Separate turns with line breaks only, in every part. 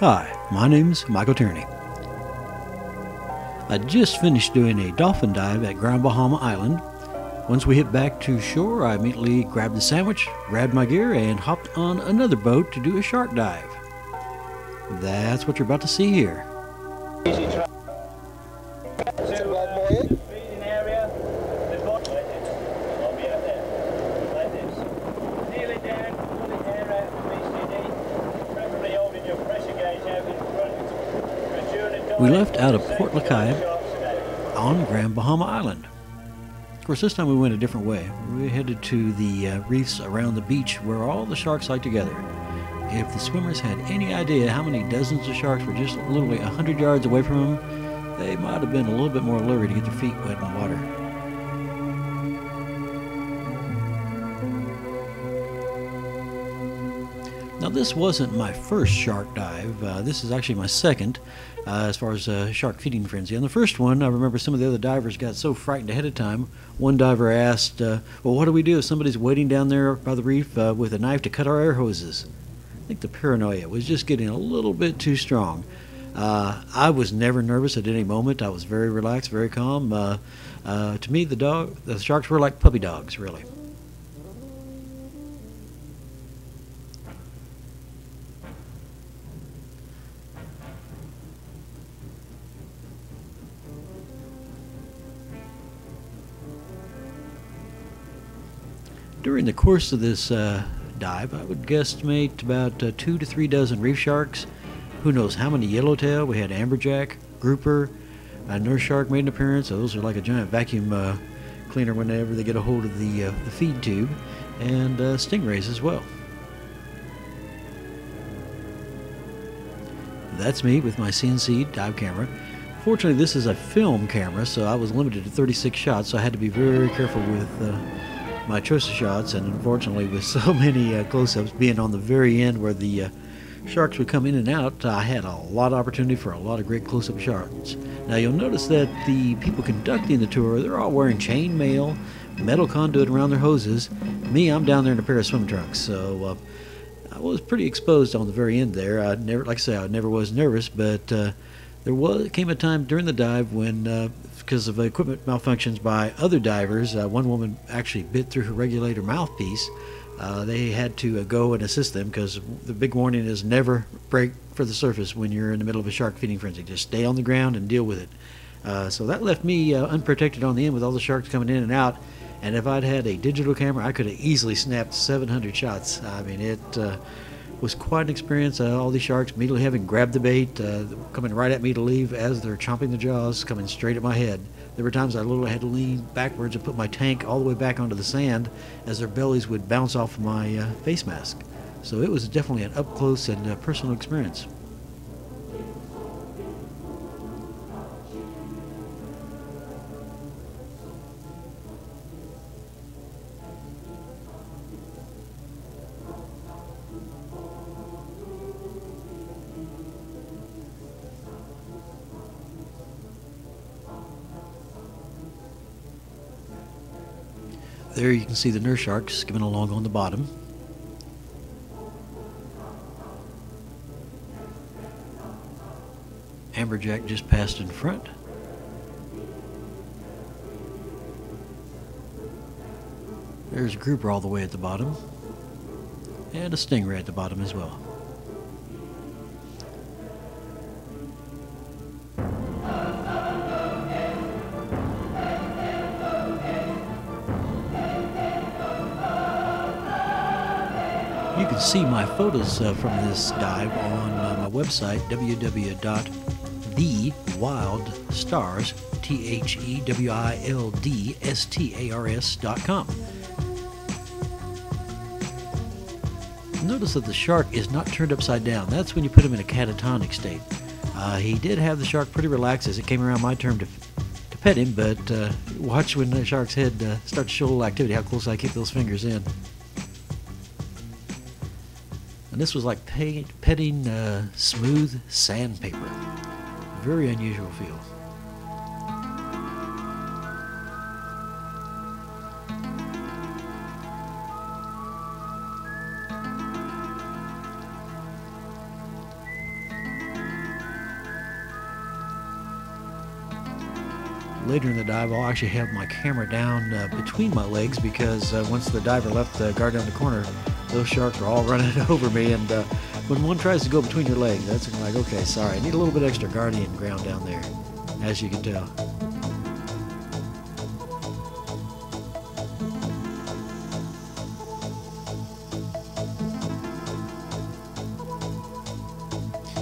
Hi, my name's Michael Tierney. I just finished doing a dolphin dive at Grand Bahama Island. Once we hit back to shore, I immediately grabbed a sandwich, grabbed my gear, and hopped on another boat to do a shark dive. That's what you're about to see here. We left out of Port Lacai on Grand Bahama Island. Of course, this time we went a different way. We headed to the reefs around the beach where all the sharks like together. If the swimmers had any idea how many dozens of sharks were just literally 100 yards away from them, they might have been a little bit more leery to get their feet wet in the water. Now, this wasn't my first shark dive. This is actually my second as far as shark feeding frenzy. On the first one, I remember some of the other divers got so frightened ahead of time. One diver asked, well, what do we do if somebody's waiting down there by the reef with a knife to cut our air hoses? I think the paranoia was just getting a little bit too strong. I was never nervous at any moment. I was very relaxed, very calm. To me, the sharks were like puppy dogs, really. During the course of this dive, I would guesstimate about 2 to 3 dozen reef sharks. Who knows how many yellowtail? We had amberjack, grouper, a nurse shark made an appearance. Those are like a giant vacuum cleaner whenever they get a hold of the feed tube, and stingrays as well. That's me with my CNC dive camera. Fortunately, this is a film camera, so I was limited to 36 shots, so I had to be very careful with my choice of shots, and unfortunately with so many close-ups being on the very end where the sharks would come in and out, I had a lot of opportunity for a lot of great close-up shots. Now you'll notice that the people conducting the tour, they're all wearing chain mail, metal conduit around their hoses. Me, I'm down there in a pair of swim trunks, so I was pretty exposed on the very end there. I never, like I say, I never was nervous, but came a time during the dive when because of equipment malfunctions by other divers, one woman actually bit through her regulator mouthpiece. They had to go and assist them because the big warning is never break for the surface when you're in the middle of a shark feeding frenzy. Just stay on the ground and deal with it. So that left me unprotected on the end with all the sharks coming in and out. And if I'd had a digital camera, I could have easily snapped 700 shots. I mean, it was quite an experience. All these sharks immediately having grabbed the bait, coming right at me to leave as they're chomping the jaws, coming straight at my head. There were times I literally had to lean backwards and put my tank all the way back onto the sand as their bellies would bounce off of my face mask. So it was definitely an up-close and personal experience. There you can see the nurse sharks skimming along on the bottom. Amberjack just passed in front. There's a grouper all the way at the bottom, and a stingray at the bottom as well. You can see my photos from this dive on my website, thewildstars.com. Notice that the shark is not turned upside down. That's when you put him in a catatonic state. He did have the shark pretty relaxed as it came around my turn to pet him, but watch when the shark's head starts to show a little activity, how close I keep those fingers in. And this was like petting smooth sandpaper. Very unusual feel. later in the dive, I'll actually have my camera down between my legs because once the diver left the guard down the corner, those sharks were all running over me. And when one tries to go between your legs, that's like, okay, sorry, I need a little bit extra guardian ground down there, as you can tell.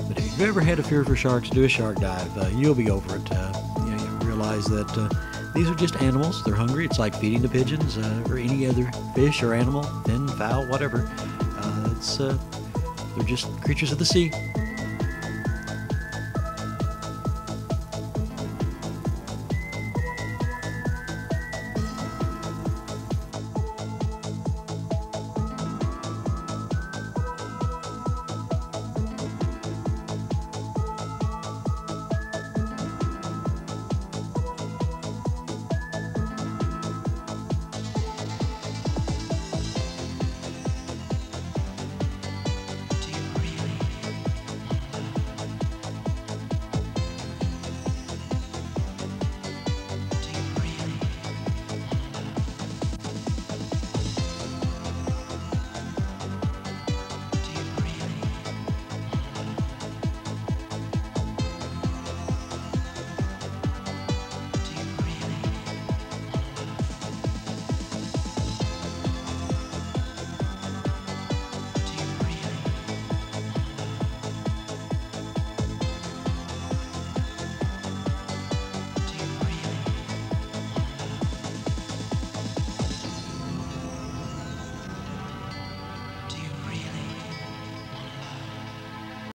But if you've ever had a fear for sharks, do a shark dive. You'll be over it. You realize that these are just animals. They're hungry. It's like feeding the pigeons or any other fish or animal, fin, fowl, whatever. They're just creatures of the sea.